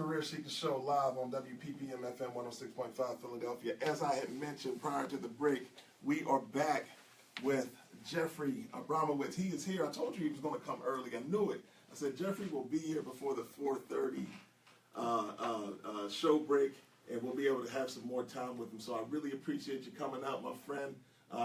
Career Seeker Show live on WPPM FM 106.5 Philadelphia. As I had mentioned prior to the break, we are back with Jeffrey Abramowitz. He is here. I told you he was going to come early. I knew it. I said Jeffrey will be here before the 4:30 show break, and we'll be able to have some more time with him. So I really appreciate you coming out, my friend.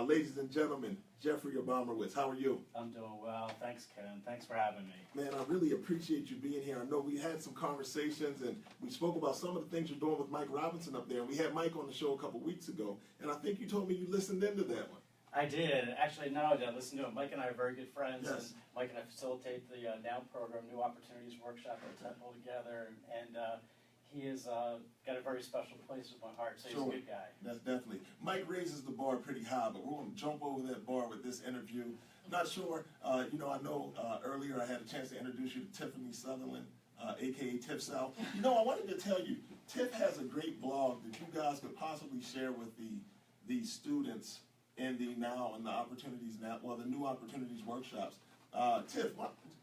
Ladies and gentlemen, Jeffrey Abramowitz, how are you? I'm doing well. Thanks, Ken. Thanks for having me. Man, I really appreciate you being here. I know we had some conversations, and we spoke about some of the things you're doing with Mike Robinson up there. And we had Mike on the show a couple weeks ago, and I think you told me you listened into that one. I did. Actually, no, I did listen to it. Mike and I are very good friends, Yes. and Mike and I facilitate the NOW program, New Opportunities Workshop at Temple together, and he has got a very special place with my heart, so he's a good guy. That's definitely. Mike raises the bar pretty high, but we're going to jump over that bar with this interview. Not sure, I know earlier I had a chance to introduce you to Tiffany Southerland, a.k.a. Tiff South. I wanted to tell you, Tiff has a great blog that you guys could possibly share with the students in the NOW and the Opportunities Now, well, the New Opportunities Workshops. Tiff,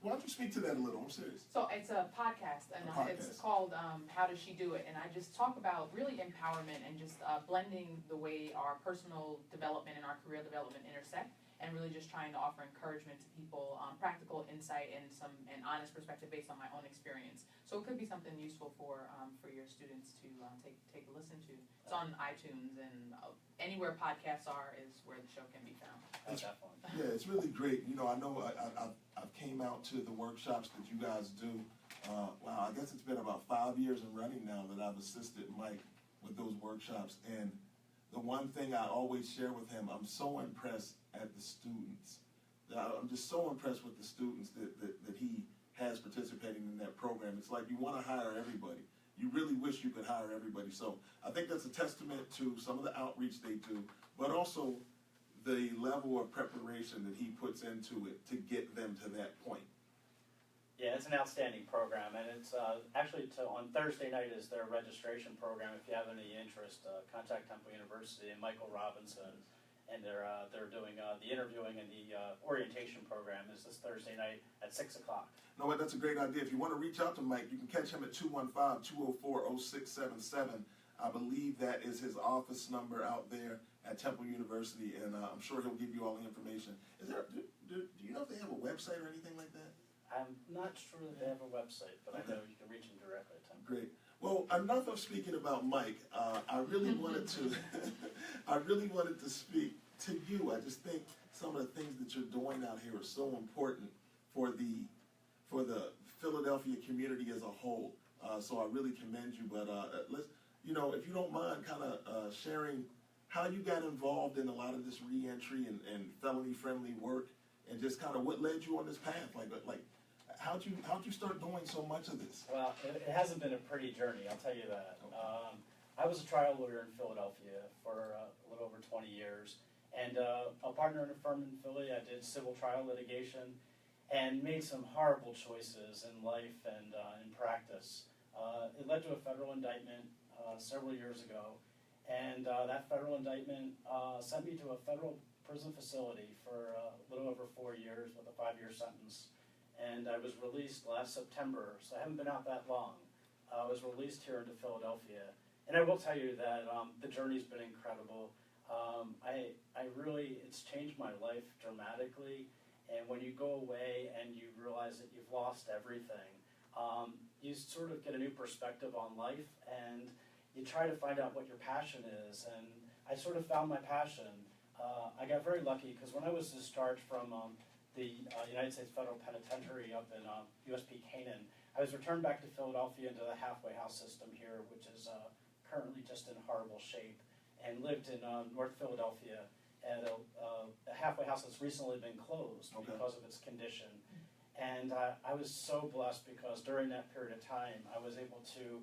why don't you speak to that a little? I'm serious. So it's a podcast, and it's called How Does She Do It? And I just talk about really empowerment and just blending the way our personal development and our career development intersect, and really just trying to offer encouragement to people, practical insight and an honest perspective based on my own experience. So it could be something useful for your students to take a listen to. It's on iTunes, and anywhere podcasts are is where the show can be found. Yeah, it's really great. I know I've came out to the workshops that you guys do. Wow, I guess it's been about 5 years in running now that I've assisted Mike with those workshops. And the one thing I always share with him, I'm so impressed at the students. I'm just so impressed with the students that he has participating in that program. It's like you want to hire everybody. You really wish you could hire everybody. So I think that's a testament to some of the outreach they do, but also the level of preparation that he puts into it to get them to that point. Yeah, it's an outstanding program, and it's actually on Thursday night is their registration program. If you have any interest, contact Temple University and Michael Robinson, and they're doing the interviewing and the orientation program is this Thursday night at 6 o'clock. No, that's a great idea. If you want to reach out to Mike, you can catch him at 215-204-0677. I believe that is his office number out there at Temple University, and I'm sure he'll give you all the information. Do you know if they have a website or anything like that? I'm not sure that they have a website, but okay. I know you can reach them directly at Temple. Great. Well, enough of speaking about Mike. I really wanted to, speak to you. I just think some of the things that you're doing out here are so important for the Philadelphia community as a whole. So I really commend you. But let's, if you don't mind, kind of sharing how you got involved in a lot of this reentry and felony-friendly work, and just kind of what led you on this path. Like, how'd you start doing so much of this? Well, it hasn't been a pretty journey, I'll tell you that. Okay. I was a trial lawyer in Philadelphia for a little over 20 years, and a partner in a firm in Philly. I did civil trial litigation and made some horrible choices in life and in practice. It led to a federal indictment several years ago, and that federal indictment sent me to a federal prison facility for a little over 4 years with a 5-year sentence. And I was released last September, so I haven't been out that long. I was released here into Philadelphia. And I will tell you that the journey's been incredible. It's changed my life dramatically. And when you go away and you realize that you've lost everything, you sort of get a new perspective on life, and you try to find out what your passion is. And I sort of found my passion. I got very lucky because when I was discharged from the United States Federal Penitentiary up in USP Canaan, I was returned back to Philadelphia into the halfway house system here, which is currently just in horrible shape, and lived in North Philadelphia at a halfway house that's recently been closed because of its condition. And I was so blessed because during that period of time, I was able to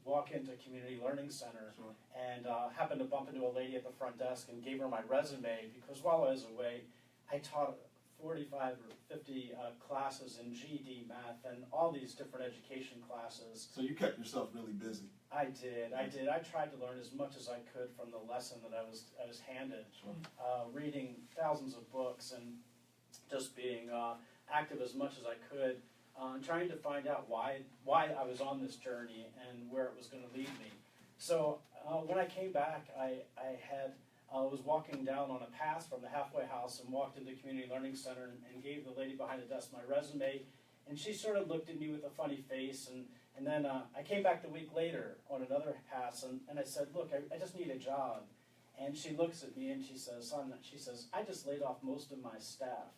walk into Community Learning Center and happened to bump into a lady at the front desk and gave her my resume, because while I was away, I taught 45 or 50 classes in GED, math, and all these different education classes. So you kept yourself really busy. I did. I tried to learn as much as I could from the lesson that I was handed. Reading thousands of books and just being active as much as I could. trying to find out why I was on this journey and where it was going to lead me. So when I came back, I was walking down on a pass from the halfway house and walked into the Community Learning Center and gave the lady behind the desk my resume, and she sort of looked at me with a funny face, and then I came back the week later on another pass, and I said, look, I just need a job. And she looks at me and she says, son, I just laid off most of my staff,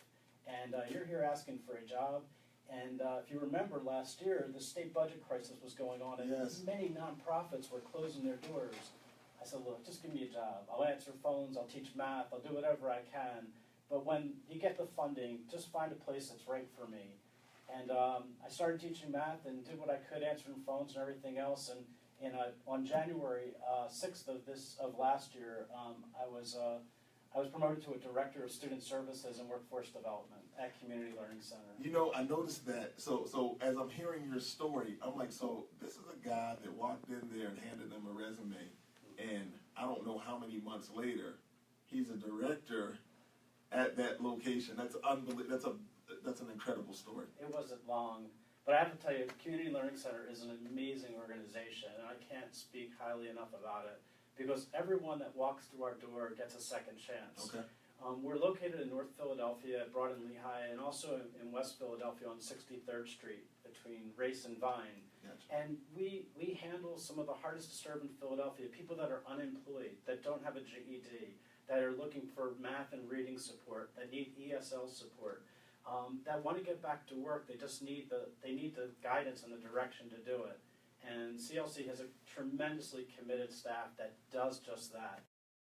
and you're here asking for a job. And if you remember last year, the state budget crisis was going on, and yes, many nonprofits were closing their doors. I said, look, just give me a job. I'll answer phones, I'll teach math, I'll do whatever I can. But when you get the funding, just find a place that's right for me. And I started teaching math and did what I could, answering phones and everything else. And on January 6th of last year, I was promoted to a director of student services and workforce development at Community Learning Center. You know, I noticed that. So as I'm hearing your story, I'm like, so this is a guy that walked in there and handed them a resume, and I don't know how many months later, he's a director at that location. That's unbelievable. That's an incredible story. It wasn't long, but I have to tell you, Community Learning Center is an amazing organization, and I can't speak highly enough about it, because everyone that walks through our door gets a second chance. Okay. We're located in North Philadelphia, Broad and Lehigh, and also in West Philadelphia on 63rd Street between Race and Vine. Gotcha. And we handle some of the hardest to serve in Philadelphia, people that are unemployed, that don't have a GED, that are looking for math and reading support, that need ESL support, that want to get back to work. They just need the guidance and the direction to do it. And CLC has a tremendously committed staff that does just that.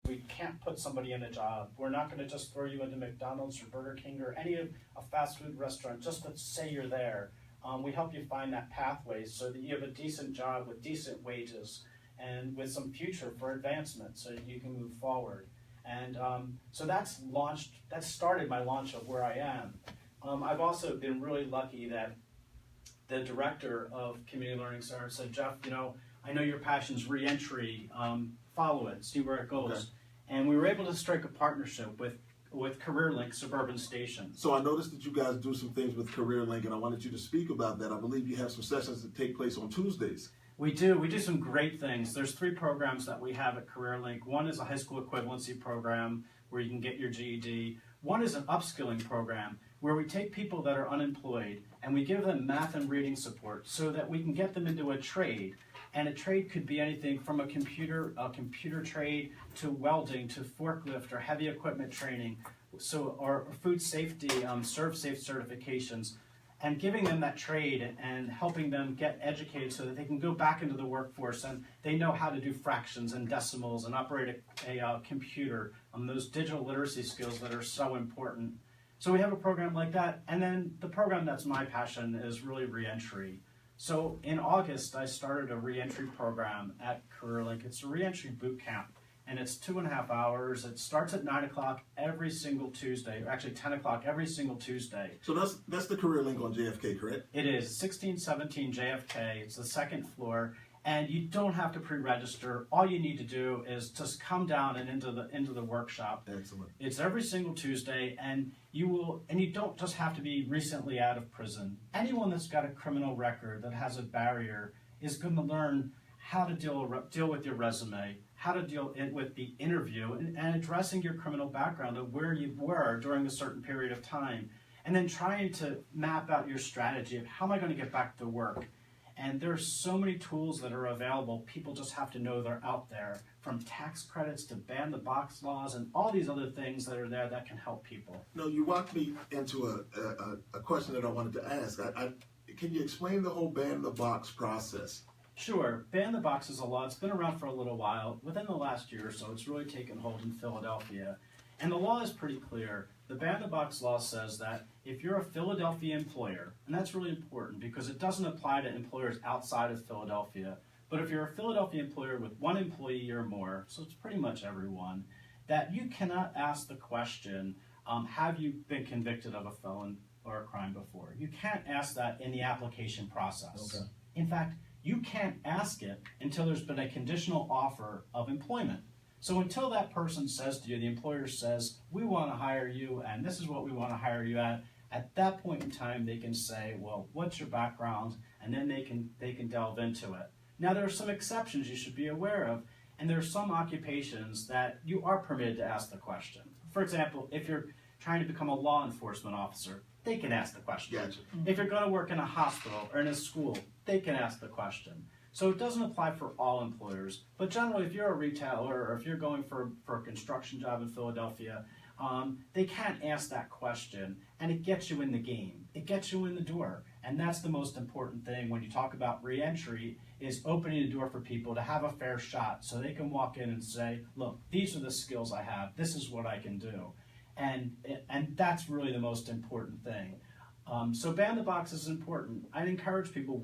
We can't put somebody in a job. We're not going to just throw you into McDonald's or Burger King or any of a fast food restaurant just to say you're there. We help you find that pathway so that you have a decent job with decent wages and with some future for advancement so that you can move forward. And so that started my launch of where I am. I've also been really lucky that the director of Community Learning Center said, Jeff, I know your passion's re-entry, follow it, see where it goes. Okay. And we were able to strike a partnership with CareerLink Suburban Station. So I noticed that you guys do some things with CareerLink, and I wanted you to speak about that. I believe you have some sessions that take place on Tuesdays. We do some great things. There's 3 programs that we have at CareerLink. One is a high school equivalency program where you can get your GED. One is an upskilling program where we take people that are unemployed and we give them math and reading support so that we can get them into a trade. And a trade could be anything from a computer trade to welding to forklift or heavy equipment training, or food safety, ServSafe certifications, and giving them that trade and helping them get educated so that they can go back into the workforce and they know how to do fractions and decimals and operate a computer, those digital literacy skills that are so important. So we have a program like that, and then the program that's my passion is really reentry. So in August, I started a reentry program at CareerLink. It's a reentry boot camp, and it's 2.5 hours. It starts at 9 o'clock every single Tuesday, or actually 10 o'clock every single Tuesday. So that's the CareerLink on JFK, correct? It is 1617 JFK. It's the 2nd floor, and you don't have to pre-register. All you need to do is just come down and into the workshop. Excellent. It's every single Tuesday, and you don't just have to be recently out of prison. Anyone that's got a criminal record that has a barrier is going to learn how to deal with your resume, how to deal with the interview, and addressing your criminal background of where you were during a certain period of time, and then trying to map out your strategy of how am I going to get back to work. And there's so many tools that are available. People just have to know they're out there, from tax credits to ban the box laws and all these other things that are there that can help people. No, you walked me into a question that I wanted to ask. Can you explain the whole ban the box process? Sure. Ban the box is a law. It's been around for a little while. Within the last year or so, it's really taken hold in Philadelphia. And the law is pretty clear. The ban the box law says that if you're a Philadelphia employer, and that's really important because it doesn't apply to employers outside of Philadelphia, but if you're a Philadelphia employer with 1 employee or more, so it's pretty much everyone, that you cannot ask the question, have you been convicted of a felon or a crime before? You can't ask that in the application process. Okay. In fact, you can't ask it until there's been a conditional offer of employment. So until that person says to you, the employer says, we want to hire you, and this is what we want to hire you at, At that point in time, they can say, well, what's your background? And then they can delve into it. Now, there are some exceptions you should be aware of, and there are some occupations that you are permitted to ask the question. For example, if you're trying to become a law enforcement officer, they can ask the question. Gotcha. If you're going to work in a hospital or in a school, they can ask the question. So it doesn't apply for all employers, but generally if you're a retailer or if you're going for a construction job in Philadelphia, they can ask that question, and it gets you in the game. It gets you in the door, and that's the most important thing when you talk about reentry, is opening the door for people to have a fair shot so they can walk in and say, look, these are the skills I have, this is what I can do. And that's really the most important thing. So ban the box is important. I'd encourage people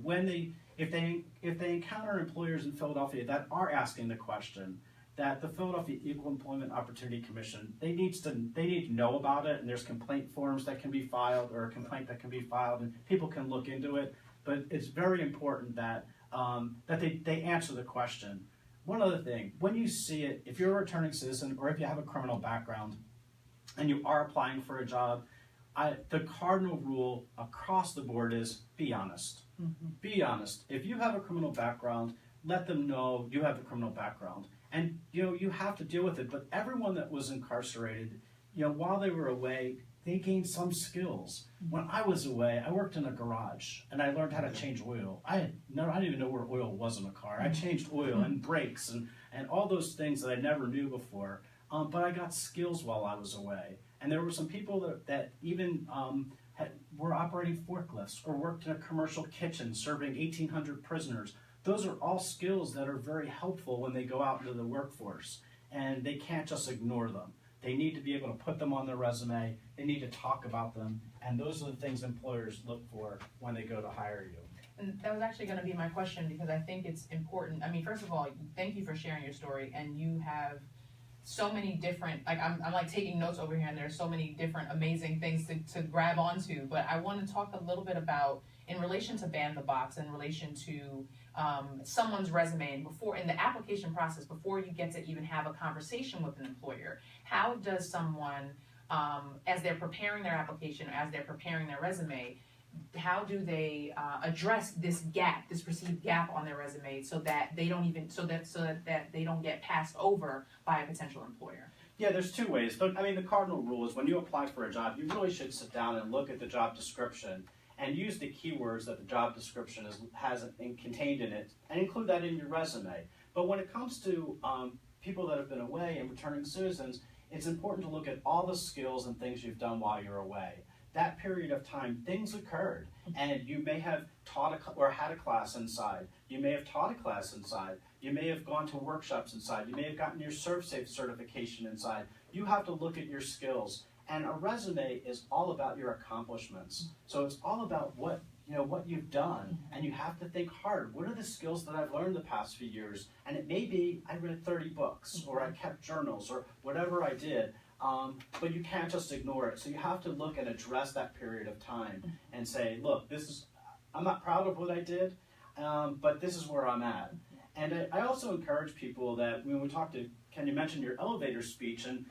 if they encounter employers in Philadelphia that are asking the question, that the Philadelphia Equal Employment Opportunity Commission, they need to know about it, and there's complaint forms that can be filed, or a complaint that can be filed, and people can look into it. But it's very important that they answer the question. One other thing, when you see it, if you're a returning citizen or if you have a criminal background and you are applying for a job, the cardinal rule across the board is be honest. Mm-hmm. Be honest. If you have a criminal background, let them know you have a criminal background. And, you have to deal with it. But everyone that was incarcerated, while they were away, they gained some skills. When I was away, I worked in a garage, and I learned how to change oil. I didn't even know where oil was in a car. I changed oil and brakes and all those things that I never knew before. But I got skills while I was away. And there were some people that even were operating forklifts or worked in a commercial kitchen serving 1,800 prisoners. Those are all skills that are very helpful when they go out into the workforce. And they can't just ignore them. They need to be able to put them on their resume. They need to talk about them. And those are the things employers look for when they go to hire you. And that was actually going to be my question, because I think it's important. I mean, first of all, thank you for sharing your story. And you have so many different, I'm like taking notes over here, and there's so many different amazing things to grab onto. But I want to talk a little bit about, in relation to ban the box, in relation to someone's resume, and before in the application process, before you get to even have a conversation with an employer, how does someone, as they're preparing their application, or as they're preparing their resume, how do they address this gap, this perceived gap on their resume, so that they don't even so that they don't get passed over by a potential employer? Yeah, there's two ways. But I mean, the cardinal rule is when you apply for a job, you really should sit down and look at the job description and use the keywords that the job description has contained in it, and include that in your resume. But when it comes to people that have been away and returning citizens, it's important to look at all the skills and things you've done while you're away. That period of time, things occurred, and you may have taught or had a class inside. You may have taught a class inside. You may have gone to workshops inside. You may have gotten your ServSafe certification inside. You have to look at your skills. And a resume is all about your accomplishments. So it's all about what you've done, and you have to think hard. What are the skills that I've learned the past few years? And it may be I read 30 books, or I kept journals, or whatever I did. But you can't just ignore it. So you have to look and address that period of time and say, look, I'm not proud of what I did, but this is where I'm at. And I also encourage people that when we talk to Ken, you mentioned your elevator speech, and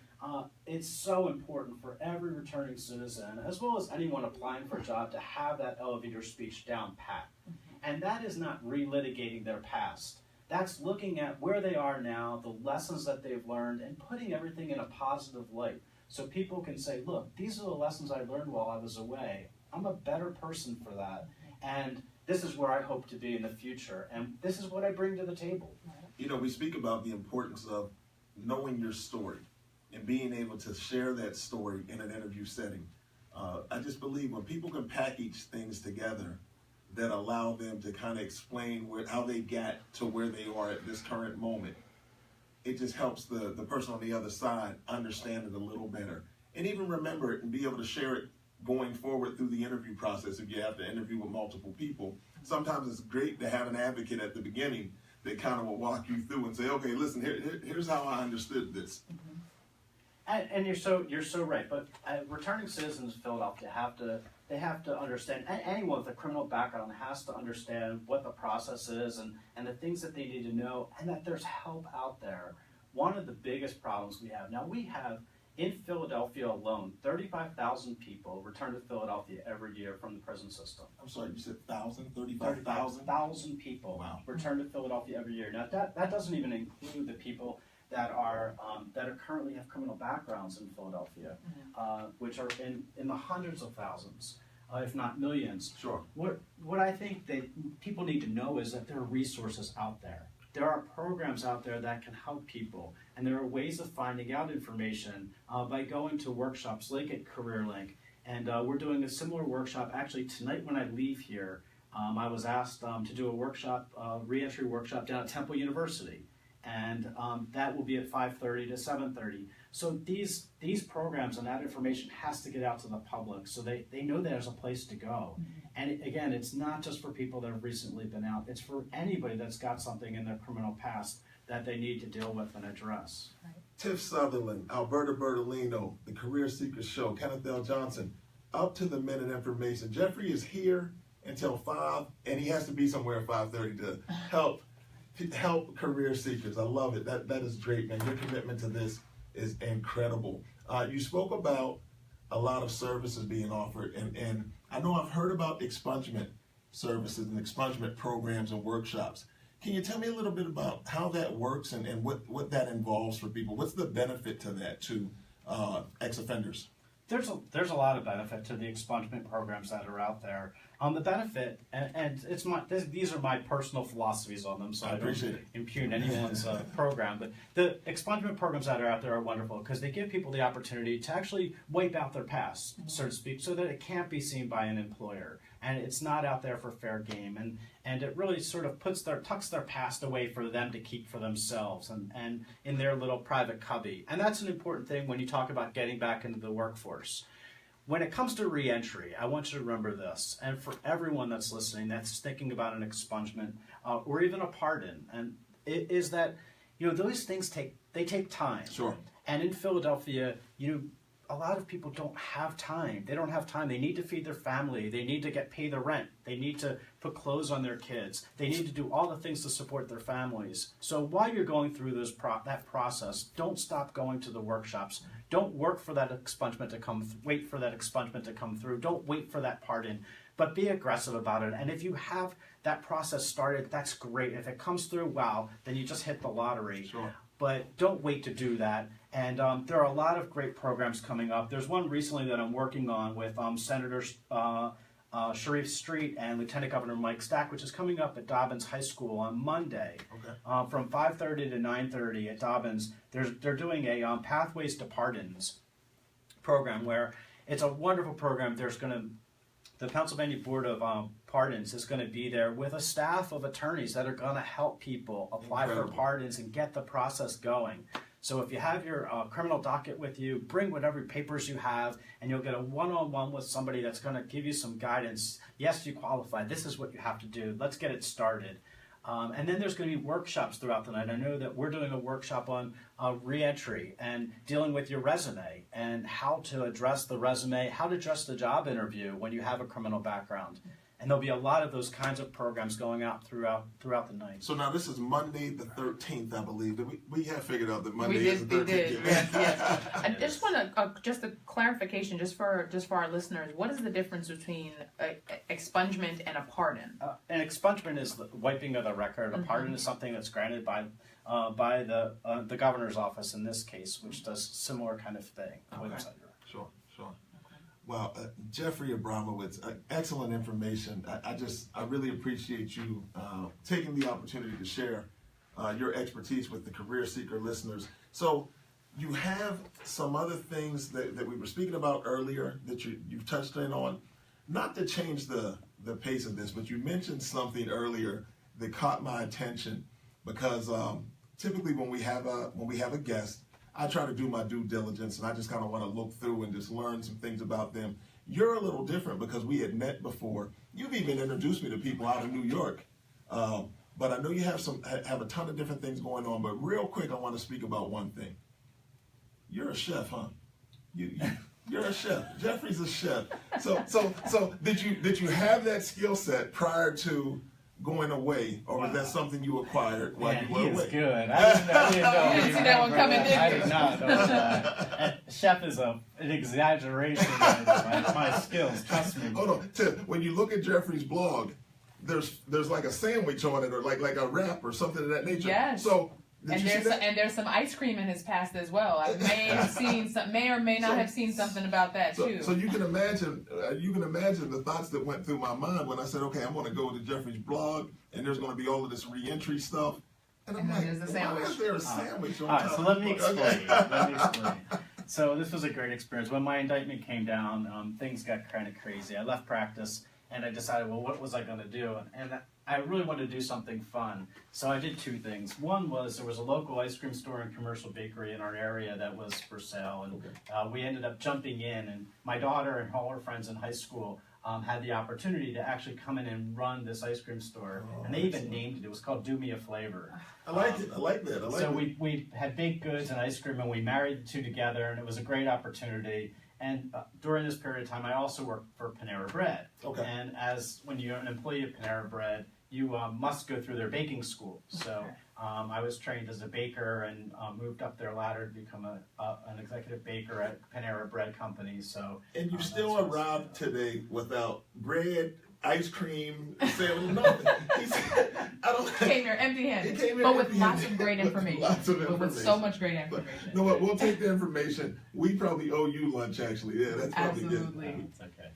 it's so important for every returning citizen, as well as anyone applying for a job, to have that elevator speech down pat. And that is not relitigating their past. That's looking at where they are now, the lessons that they've learned, and putting everything in a positive light. So people can say, look, these are the lessons I learned while I was away. I'm a better person for that. And this is where I hope to be in the future. And this is what I bring to the table. We speak about the importance of knowing your story and being able to share that story in an interview setting. I just believe when people can package things together that allow them to kind of explain how they got to where they are at this current moment, it just helps the person on the other side understand it a little better. And even remember it and be able to share it going forward through the interview process. If you have to interview with multiple people, sometimes it's great to have an advocate at the beginning that kind of will walk you through and say, okay, listen, here's how I understood this. And you're so right. But returning citizens in Philadelphia have to understand. Anyone with a criminal background has to understand what the process is and the things that they need to know, and that there's help out there. One of the biggest problems we have now, we have in Philadelphia alone, 35,000 people return to Philadelphia every year from the prison system. I'm sorry, you said 35,000? 35,000 people Wow. return to Philadelphia every year. Now that doesn't even include the people that are currently have criminal backgrounds in Philadelphia, which are in the hundreds of thousands, if not millions. Sure. What I think that people need to know is that there are resources out there. There are programs out there that can help people, and there are ways of finding out information by going to workshops like at CareerLink. And we're doing a similar workshop. Actually, tonight when I leave here, I was asked to do a workshop, re-entry workshop down at Temple University. And that will be at 5:30 to 7:30. So these programs and that information has to get out to the public so they know there's a place to go. And again, it's not just for people that have recently been out. It's for anybody that's got something in their criminal past that they need to deal with and address. Right. Tiff Southerland, Alberta Bertolino, the Career Seekers Show, Kenneth L. Johnson, up to the minute information. Jeffrey is here until 5, and he has to be somewhere at 5:30 to help career seekers. I love it. That is great, man. Your commitment to this is incredible. You spoke about a lot of services being offered, and I know I've heard about expungement services and expungement programs and workshops. Can you tell me a little bit about how that works and what that involves for people? What's the benefit to that to ex-offenders? There's a lot of benefit to the expungement programs that are out there. The benefit, and these are my personal philosophies on them, so I don't impugn anyone's program. But the expungement programs that are out there are wonderful because they give people the opportunity to actually wipe out their past, so to speak, so that it can't be seen by an employer, and it's not out there for fair game, and it really sort of tucks their past away for them to keep for themselves and in their little private cubby. And that's an important thing when you talk about getting back into the workforce. When it comes to reentry, I want you to remember this, and for everyone that's listening that's thinking about an expungement or even a pardon, and it is that those things take time. Sure. And in Philadelphia, a lot of people don't have time. They don't have time. They need to feed their family. They need to pay the rent. They need to put clothes on their kids. They need to do all the things to support their families. So while you're going through that process, don't stop going to the workshops. Don't work for that expungement to wait for that expungement to come through. Don't wait for that pardon, but be aggressive about it. And if you have that process started, that's great. If it comes through, wow, then you just hit the lottery. Sure. But don't wait to do that. And there are a lot of great programs coming up. There's one recently that I'm working on with Senator Sharif Street and Lieutenant Governor Mike Stack, which is coming up at Dobbins High School on Monday. Okay. From 5:30 to 9:30 at Dobbins. They're doing a Pathways to Pardons program where it's a wonderful program. The Pennsylvania Board of Pardons is going to be there with a staff of attorneys that are going to help people apply for pardons and get the process going. So if you have your criminal docket with you, bring whatever papers you have, and you'll get a one-on-one with somebody that's going to give you some guidance. Yes, you qualify. This is what you have to do. Let's get it started. And then there's going to be workshops throughout the night. I know that we're doing a workshop on reentry and dealing with your resume and how to address the resume, how to address the job interview when you have a criminal background. And there'll be a lot of those kinds of programs going out throughout the night. So now this is Monday the 13th, I believe. We have figured out that Monday is the 13th. We did. Yes. I just want just a clarification, just for our listeners. What is the difference between expungement and a pardon? An expungement is the wiping of the record. A pardon is something that's granted by the governor's office in this case, which does similar kind of thing. Okay. Sure. Well, Jeffrey Abramowitz, excellent information. I really appreciate you taking the opportunity to share your expertise with the Career Seeker listeners. So you have some other things that we were speaking about earlier that you've touched in on. Not to change the pace of this, but you mentioned something earlier that caught my attention because typically when we have a guest, I try to do my due diligence, and I just kind of want to look through and just learn some things about them. You're a little different because we had met before. You've even introduced me to people out of New York. But I know you have a ton of different things going on. But real quick, I want to speak about one thing. You're a chef, huh? You're a chef. Jeffrey's a chef. So did you have that skill set prior to going away, or was that something you acquired while you were he away? is good. I didn't know You didn't see that one coming, did you? I did not know that. Chef is an exaggeration of my skills, trust me. Hold on, Tiff, when you look at Jeffrey's blog, there's like a sandwich on it, or like a wrap or something of that nature. Yes. So, And there's some ice cream in his past as well. I may or may not have seen something about that too. So you can imagine the thoughts that went through my mind when I said, okay, I'm going to go to Jeffrey's blog, and there's going to be all of this reentry stuff. And I'm like, there's a sandwich. why is there a sandwich on All right, top so of let the me book? explain. Okay. Let me explain. So this was a great experience. When my indictment came down, things got kind of crazy. I left practice, and I decided, well, what was I going to do? And I really wanted to do something fun. So I did two things. One was there was a local ice cream store and commercial bakery in our area that was for sale, and we ended up jumping in. And my daughter and all her friends in high school had the opportunity to actually come in and run this ice cream store, and they even named it. It was called Do Me a Flavor. I like it. I like that. So we had baked goods and ice cream, and we married the two together, and it was a great opportunity. And during this period of time, I also worked for Panera Bread. Okay. And when you're an employee of Panera Bread, you must go through their baking school. So I was trained as a baker and moved up their ladder to become an executive baker at Panera Bread Company. So And you still arrived today without bread, ice cream, sandwich, nothing. Came here empty-handed, but with lots of great information. But with so much great information. You know what? We'll take the information. We probably owe you lunch, actually. Yeah, that's probably Absolutely. good. it's okay.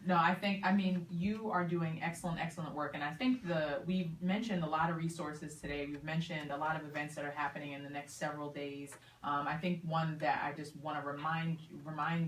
No, I mean, you are doing excellent work, and I think we've mentioned a lot of resources today. We've mentioned a lot of events that are happening in the next several days. I think one that I just want to remind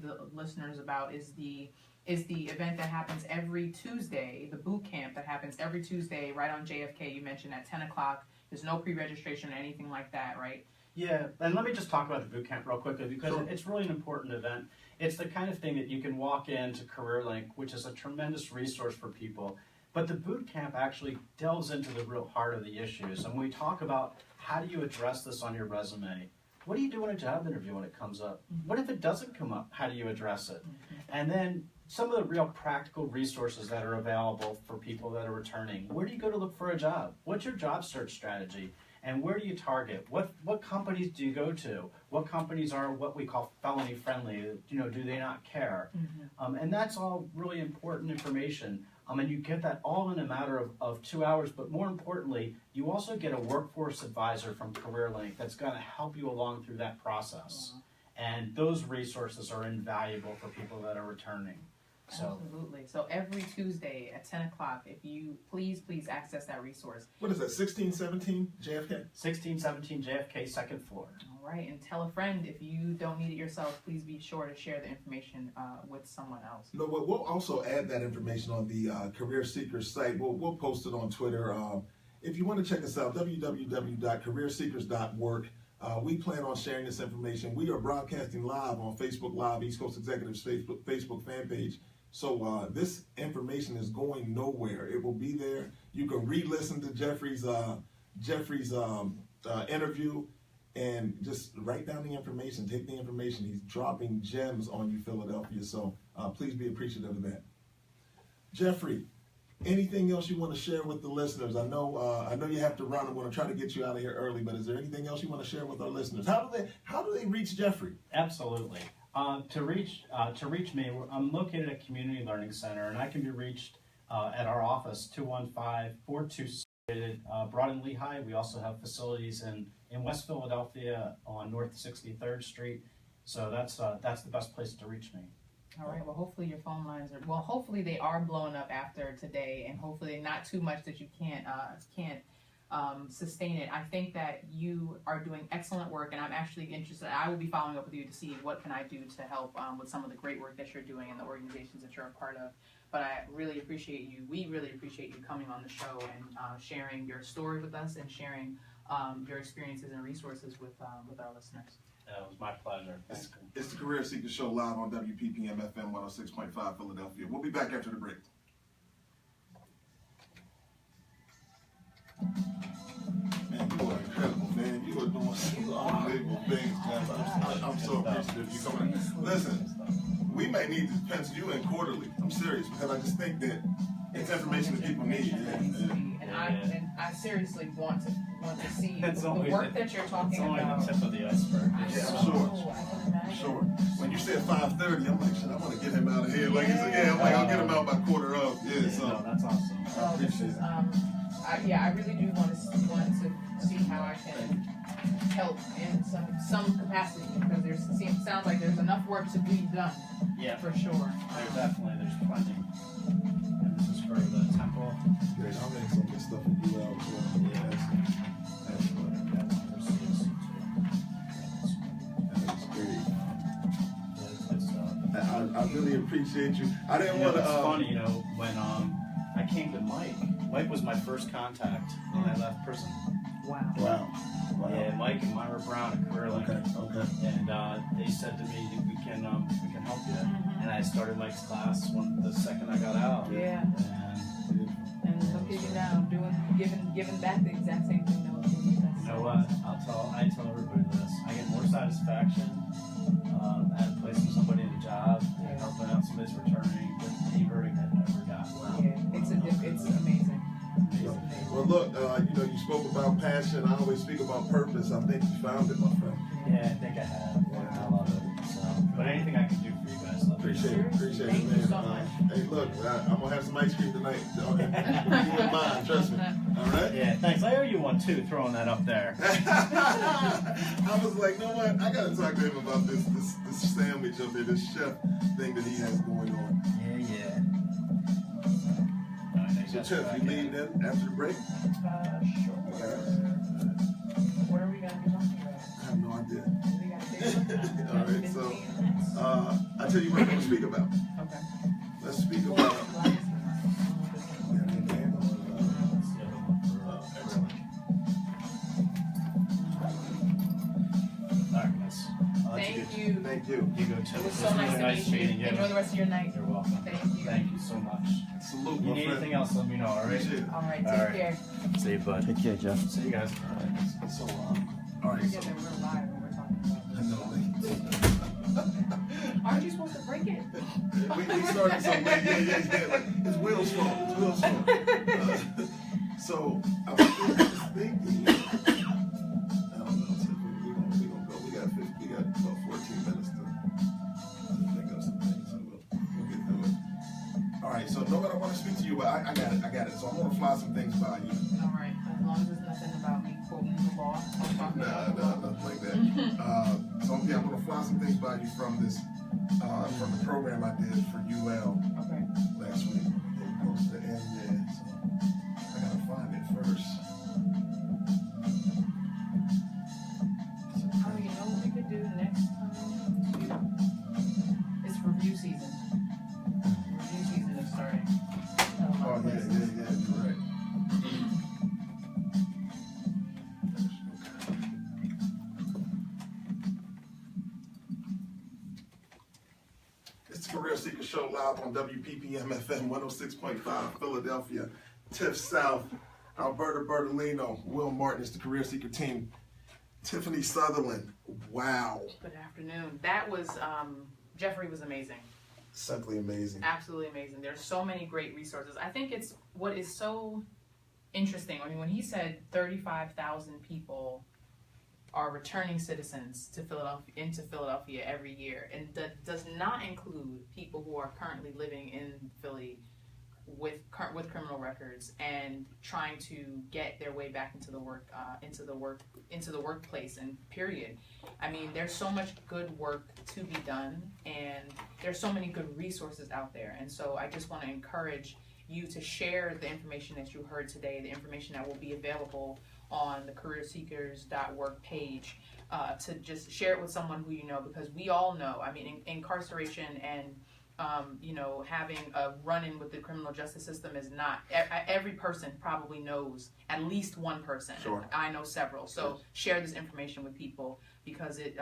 the listeners about is the event that happens every Tuesday, the boot camp that happens every Tuesday right on JFK. You mentioned at 10 o'clock. There's no pre-registration or anything like that, right? Yeah, and let me just talk about the boot camp real quickly, because Sure. it's really an important event. It's the kind of thing that you can walk into CareerLink, which is a tremendous resource for people. But the boot camp actually delves into the real heart of the issues. And we talk about how do you address this on your resume? What do you do in a job interview when it comes up? What if it doesn't come up? How do you address it? And then some of the real practical resources that are available for people that are returning. Where do you go to look for a job? What's your job search strategy? And where do you target? What companies do you go to? What companies are what we call felony friendly? Do they not care? And that's all really important information. And you get that all in a matter of 2 hours. But more importantly, you also get a workforce advisor from CareerLink that's going to help you along through that process. And those resources are invaluable for people that are returning. So. Absolutely. So every Tuesday at 10 o'clock, if you please access that resource. What is that, 1617 JFK? 1617 JFK, second floor. All right, and tell a friend if you don't need it yourself. Please be sure to share the information with someone else. No, we'll also add that information on the Career Seekers site. We'll post it on Twitter. If you want to check us out, www.careerseekers.work. We plan on sharing this information. We are broadcasting live on Facebook Live, East Coast Executives Facebook fan page. So this information is going nowhere. It will be there. You can re-listen to Jeffrey's interview and just write down the information. Take the information. He's dropping gems on you, Philadelphia. So please be appreciative of that. Jeffrey, anything else you want to share with the listeners? I know you have to run. I'm going to try to get you out of here early, but is there anything else you want to share with our listeners? How do they reach Jeffrey? Absolutely. To reach me, I'm located at Community Learning Center, and I can be reached at our office, 215-426 Broad and Lehigh. We also have facilities in West Philadelphia on North 63rd Street. So that's the best place to reach me. All right. Well, hopefully your phone lines hopefully they are blowing up after today, and hopefully not too much that you can't sustain it. I think that you are doing excellent work, and I'm actually interested. I will be following up with you to see what can I do to help with some of the great work that you're doing and the organizations that you're a part of. But I really appreciate you. We really appreciate you coming on the show and sharing your story with us and sharing your experiences and resources with our listeners. It was my pleasure. It's the Career Seekers Show live on WPPM FM 106.5 Philadelphia. We'll be back after the break. Man, you are incredible, man. You are doing some unbelievable things, man. I'm so appreciative you coming. Listen, we may need to pencil you in quarterly. I'm serious, because I just think that it's information that people need. And And I seriously want to see It's the only work that you're talking It's only about. the tip of the iceberg. I Yeah, know, I'm sure. I can imagine. Sure. When you said 5:30, I'm like, shit, I want to get him out of here. Like you said, Yeah. I'm like, I'll get him out by 4:15. Yeah, No, so that's awesome. I appreciate it. I really do want to see how I can help in some capacity, because sounds like there's enough work to be done, Yeah, for sure. there's plenty. And this is for the temple. Great, I'll make some of this stuff and do it out as well. Yeah. Excellent. There's CSC too. That's great. Good stuff. I really appreciate you. I didn't You know, want to. it's funny, when I came to Mike. Mike was my first contact when I left prison. Wow. Wow. Yeah, Mike and Myra Brown at CareerLink. Okay. And they said to me, we can help you. Mhm. And I started Mike's class the second I got out. Yeah. And And look at you now, giving back the exact same thing that was doing. you know what? I tell everybody this. I get more satisfaction at placing somebody in a job and helping out somebody's returning than any verdict I've ever got. Yeah, it's amazing. Well, look, you spoke about passion. I always speak about purpose. I think you found it, my friend. Yeah, I think I have. I love it. So, but anything I can do for you guys, let me know. Appreciate it, Thank man. you so much. Hey, look, I'm gonna have some ice cream tonight. Okay, you in mind, trust me. All right. Yeah, thanks. I owe you one too, throwing that up there. I was like, you know what? I gotta talk to him about this sandwich up there, this chef thing that he has going on. Yeah. So, Tiff, you leaving in after the break? Sure. What are we gonna be talking about? I have no idea. We gotta take All right, so I tell you what I'm gonna speak about. Okay. Let's speak about. Thank you. Thank you. You go too. It was so nice to meet you. meeting Enjoy the rest of your night. You're welcome. Thank you. Thank you so much. Salute, You my need friend. anything else, let me know, all right? Appreciate it. All right, All take right. care. See you, bud. Take care, Jeff. See you guys. So, all right. Yeah, So, then we're live when we're talking I know, about. Aren't you supposed to break it? we started something. Yeah. Like, it's Will's fault. It's Will's fault. So, I was thinking. I don't know. Tiffany, we gonna go. We got about 14 minutes to think of some things. So we'll get through it. All right. So, no matter want to speak to you, but I got it. So I'm gonna fly some things by you. All right, as long as it's nothing about me quoting the law. I'm talking about the law. Nothing like that. So yeah, I'm gonna fly some things by you from from the program I did for UL Okay. last week. It goes to end there, so I gotta find it first. Oh, you know what we could do next time? It's review season. Review season is starting. Oh yeah, you're right. It's the Career Seeker Show live on WPPM FM 106.5 Philadelphia, Tiff South, Alberta Bertolino, Will Martin is the Career Seeker team, Tiffany Southerland. Wow. Good afternoon. That was, Jeffrey was amazing. Simply amazing. Absolutely amazing. There's so many great resources. I think it's what is so interesting. I mean, when he said 35,000 people are returning citizens to Philadelphia every year, and that does not include people who are currently living in Philly with criminal records and trying to get their way back into the workplace and period. I mean, there's so much good work to be done, and there's so many good resources out there. And so I just want to encourage you to share the information that you heard today, the information that will be available on the careerseekers.work page, to just share it with someone who you know, because we all know, I mean, incarceration and having a run-in with the criminal justice system is not, every person probably knows at least one person. Sure. I know several. So share this information with people, because it,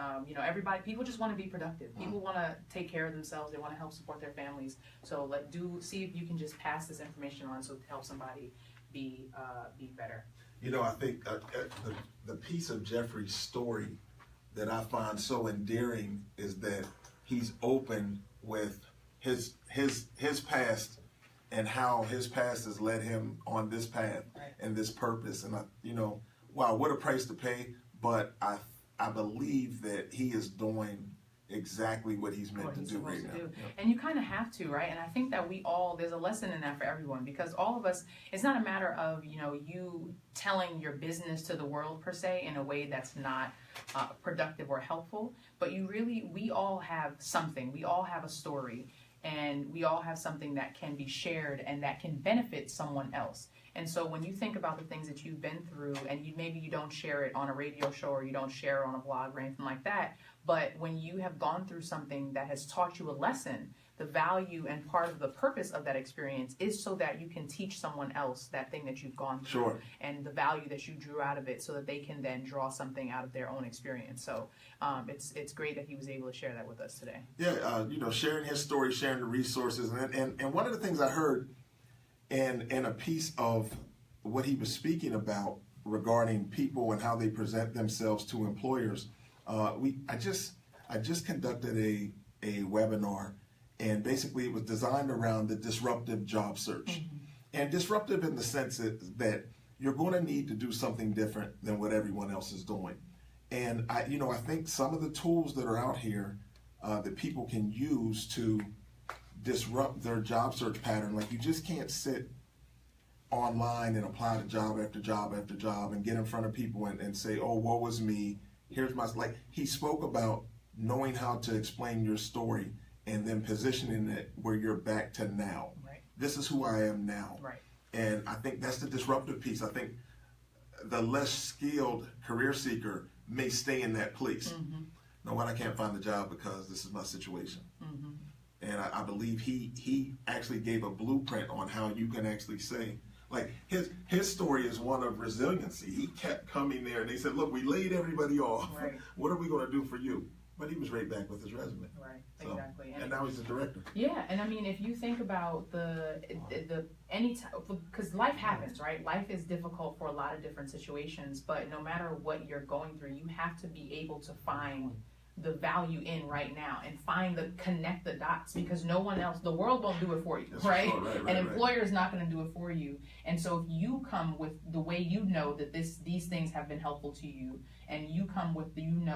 people just want to be productive. People want to take care of themselves. They want to help support their families. So see if you can just pass this information on so to help somebody be better. You know, I think the piece of Jeffrey's story that I find so endearing is that he's open with his past and how his past has led him on this path and this purpose. And wow, what a price to pay. But I believe that he is doing exactly what he's meant to do right now. Yeah. And you kind of have to, right? And I think that there's a lesson in that for everyone, because all of us, it's not a matter of, you telling your business to the world per se in a way that's not productive or helpful, but we all have something. We all have a story, and we all have something that can be shared and that can benefit someone else. And so when you think about the things that you've been through, and maybe you don't share it on a radio show, or you don't share it on a blog or anything like that, but when you have gone through something that has taught you a lesson, the value and part of the purpose of that experience is so that you can teach someone else that thing that you've gone through. Sure. And the value that you drew out of it, so that they can then draw something out of their own experience. So it's great that he was able to share that with us today. Yeah, sharing his story, sharing the resources. And one of the things I heard in a piece of what he was speaking about regarding people and how they present themselves to employers, I just conducted a webinar, and basically it was designed around the disruptive job search. Mm-hmm. And disruptive in the sense that you're going to need to do something different than what everyone else is doing. And I think some of the tools that are out here that people can use to disrupt their job search pattern, like you just can't sit online and apply to job after job after job and get in front of people and say, oh, woe is me. Here's my, like he spoke about knowing how to explain your story and then positioning it where you're back to now. Right. This is who I am now. Right. And I think that's the disruptive piece. I think the less skilled career seeker may stay in that place. Mm-hmm. No, what, I can't find a job because this is my situation. Mm-hmm. And I believe he actually gave a blueprint on how you can actually say, like his story is one of resiliency. He kept coming there, and they said, look, we laid everybody off. Right. What are we going to do for you? But he was right back with his resume. Right, so, exactly. And now he's the director. Yeah, and I mean, if you think about because life happens, right? Life is difficult for a lot of different situations, but no matter what you're going through, you have to be able to find the value in right now and connect the dots, because no one else, the world won't do it for you. That's right? Sure, right? An employer is not going to do it for you. And so if you come with the way you know that these things have been helpful to you, and you come with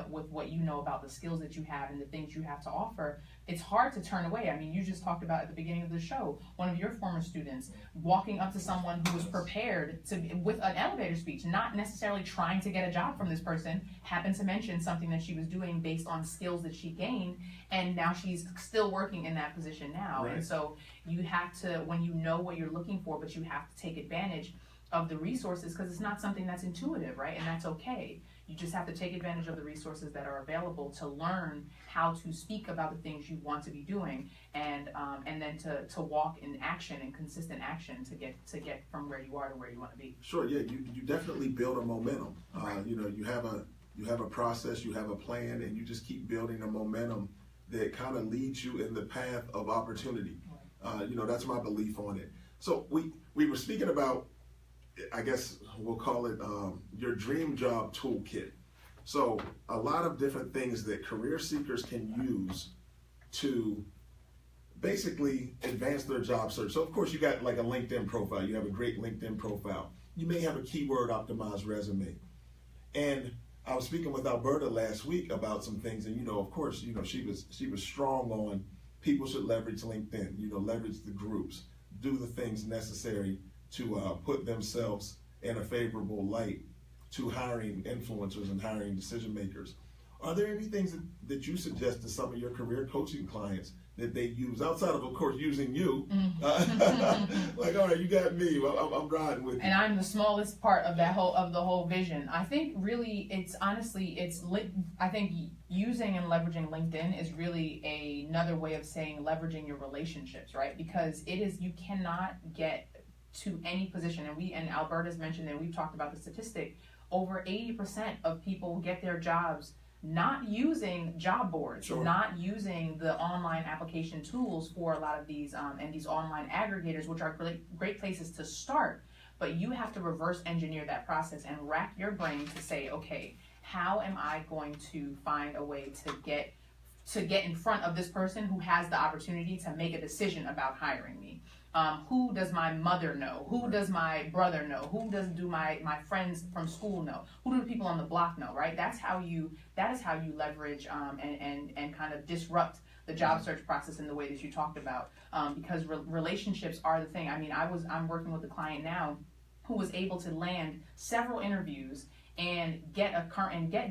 with what you know about the skills that you have and the things you have to offer, it's hard to turn away. I mean, you just talked about at the beginning of the show, one of your former students walking up to someone who was prepared with an elevator speech, not necessarily trying to get a job from this person, happened to mention something that she was doing based on skills that she gained, and now she's still working in that position now. Right. And so you have to, when you know what you're looking for, but you have to take advantage of the resources, because it's not something that's intuitive, right? And that's okay. You just have to take advantage of the resources that are available to learn how to speak about the things you want to be doing, and then to walk in action, and consistent action to get from where you are to where you want to be. Sure, yeah, you definitely build a momentum. Right. You have a process, you have a plan, and you just keep building a momentum that kind of leads you in the path of opportunity. Right. That's my belief on it. So we were speaking about, I guess we'll call it your dream job toolkit. So a lot of different things that career seekers can use to basically advance their job search. So of course you got like a LinkedIn profile. You have a great LinkedIn profile. You may have a keyword optimized resume. And I was speaking with Alberta last week about some things, and of course, she was strong on people should leverage LinkedIn, leverage the groups, do the things necessary to put themselves in a favorable light to hiring influencers and hiring decision makers. Are there any things that you suggest to some of your career coaching clients that they use outside of course, using you? Mm-hmm. Like, all right, you got me. I'm riding with you. And I'm the smallest part of the whole vision. I think really, I think using and leveraging LinkedIn is really another way of saying leveraging your relationships, right? Because you cannot get to any position, and Alberta's mentioned, and we've talked about the statistic, over 80% of people get their jobs not using job boards, sure, not using the online application tools for a lot of these and these online aggregators, which are great places to start. But you have to reverse engineer that process and rack your brain to say, okay, how am I going to find a way to get to get in front of this person who has the opportunity to make a decision about hiring me. Who does my mother know? Who does my brother know? Who do my friends from school know? Who do the people on the block know, right? That is how you leverage and kind of disrupt the job search process in the way that you talked about, because relationships are the thing. I mean, I'm working with a client now who was able to land several interviews and get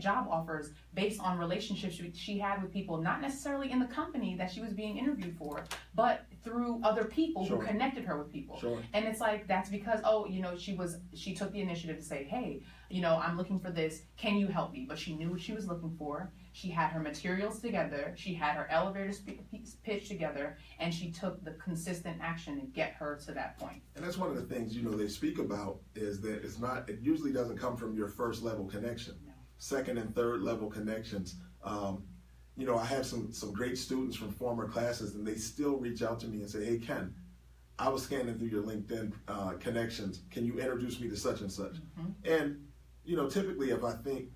job offers based on relationships she had with people, not necessarily in the company that she was being interviewed for, but through other people who connected her with people. And it's like, that's because, she took the initiative to say, hey, I'm looking for this, can you help me? But she knew what she was looking for. She had her materials together, she had her elevator pitch together, and she took the consistent action to get her to that point. And that's one of the things, they speak about is that it usually doesn't come from your first level connection. No. Second and third level connections. I have some great students from former classes, and they still reach out to me and say, hey, Ken, I was scanning through your LinkedIn connections. Can you introduce me to such and such? Mm-hmm. And typically, if I think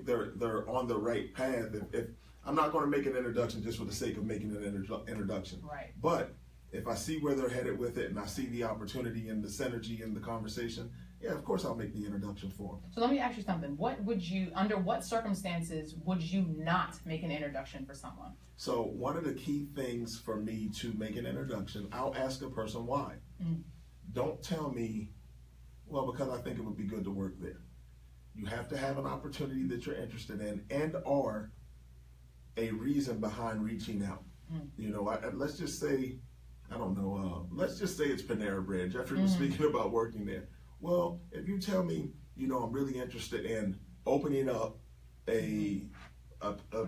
they're on the right path, if I'm not going to make an introduction just for the sake of making an introduction. Right. But if I see where they're headed with it, and I see the opportunity and the synergy in the conversation, yeah, of course I'll make the introduction for them. So let me ask you something. Under what circumstances would you not make an introduction for someone? So one of the key things for me to make an introduction, I'll ask a person why. Mm. Don't tell me, well, because I think it would be good to work there. You have to have an opportunity that you're interested in and or a reason behind reaching out. Mm. Let's just say, let's just say it's Panera Bread. Jeffrey was speaking about working there. Well, if you tell me, I'm really interested in opening up a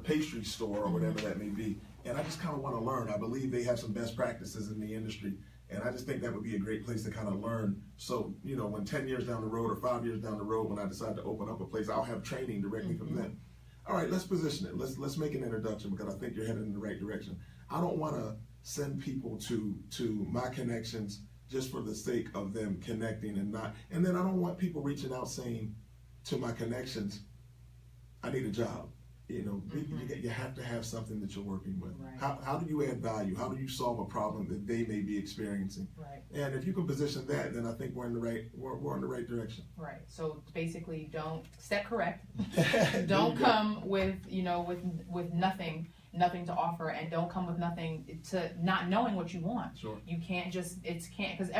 pastry store or whatever that may be, and I just kind of want to learn. I believe they have some best practices in the industry, and I just think that would be a great place to kind of learn. So, when 10 years down the road or 5 years down the road, when I decide to open up a place, I'll have training directly from them. All right, let's position it. Let's make an introduction because I think you're headed in the right direction. I don't want to send people to my connections just for the sake of them connecting and then I don't want people reaching out saying to my connections, I need a job. You have to have something that you're working with. Right. How do you add value? How do you solve a problem that they may be experiencing? Right. And if you can position that, then I think we're in the right direction. Right. So basically, don't step correct. Don't come with nothing to offer, and don't come with nothing to not knowing what you want. Sure. You can't because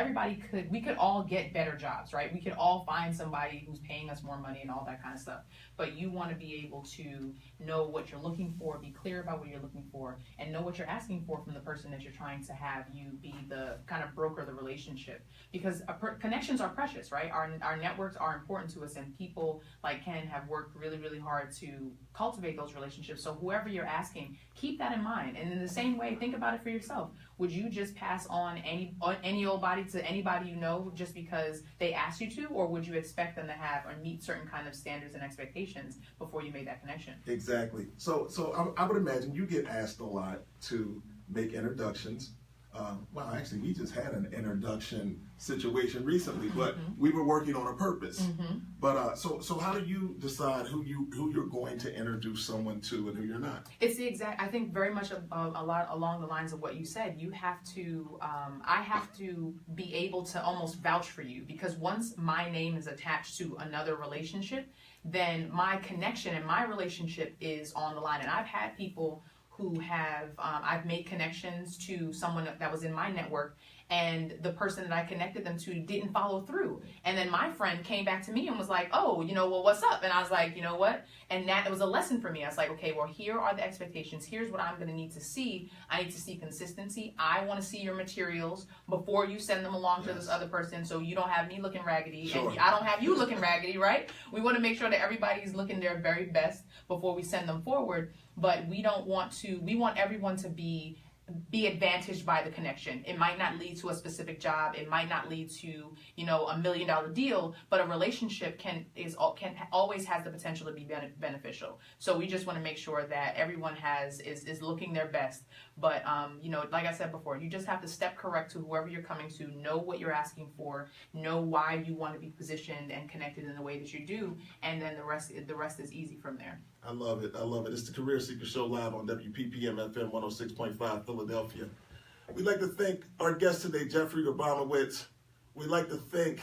we could all get better jobs, right? We could all find somebody who's paying us more money and all that kind of stuff. But you want to be able to know what you're looking for, be clear about what you're looking for, and know what you're asking for from the person that you're trying to have you be the kind of broker the relationship. Because connections are precious, right? Our networks are important to us, and people like Ken have worked really, really hard to cultivate those relationships. So whoever you're asking, keep that in mind. And in the same way, think about it for yourself. Would you just pass on any old body to anybody you know just because they asked you to, or would you expect them to have or meet certain kind of standards and expectations before you made that connection? Exactly. So I would imagine you get asked a lot to make introductions. Well, actually, we just had an introduction situation recently, but we were working on a purpose. Mm-hmm. But so how do you decide who you're going to introduce someone to and who you're not? It's the exact. I think very much a lot along the lines of what you said. You have to. I have to be able to almost vouch for you, because once my name is attached to another relationship, then my connection and my relationship is on the line. And I've had people who have, I've made connections to someone that was in my network, and the person that I connected them to didn't follow through. And then my friend came back to me and was like, oh, well, what's up? And I was like, you know what? And that was a lesson for me. I was like, okay, well, here are the expectations. Here's what I'm going to need to see. I need to see consistency. I want to see your materials before you send them along to this other person, so you don't have me looking raggedy. Sure. And I don't have you looking raggedy, right? We want to make sure that everybody's looking their very best before we send them forward. But we want everyone to be advantaged by the connection. It might not lead to a specific job. It might not lead to, $1 million deal, but a relationship always has the potential to be beneficial. So we just want to make sure that everyone is looking their best. But, like I said before, you just have to step correct to whoever you're coming to, know what you're asking for, know why you want to be positioned and connected in the way that you do, and then the rest is easy from there. I love it. I love it. It's the Career Seeker Show live on WPPM FM 106.5 Philadelphia. We'd like to thank our guest today, Jeffrey Abramowitz. We'd like to thank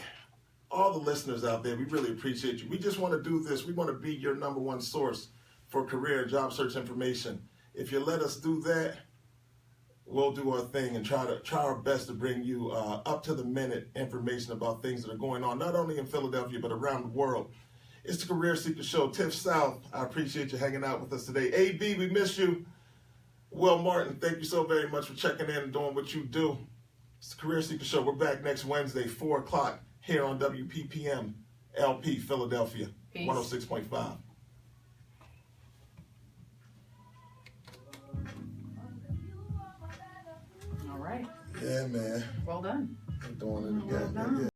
all the listeners out there. We really appreciate you. We just want to do this. We want to be your number one source for career and job search information. If you let us do that, we'll do our thing and try our best to bring you up to the minute information about things that are going on, not only in Philadelphia, but around the world. It's the Career Seeker Show. Tiff South, I appreciate you hanging out with us today. AB, we miss you. Will Martin, thank you so very much for checking in and doing what you do. It's the Career Seeker Show. We're back next Wednesday, 4 o'clock, here on WPPM LP Philadelphia, Peace. 106.5. All right. Yeah, man. Well done. I'm doing it again. Well done. Yeah.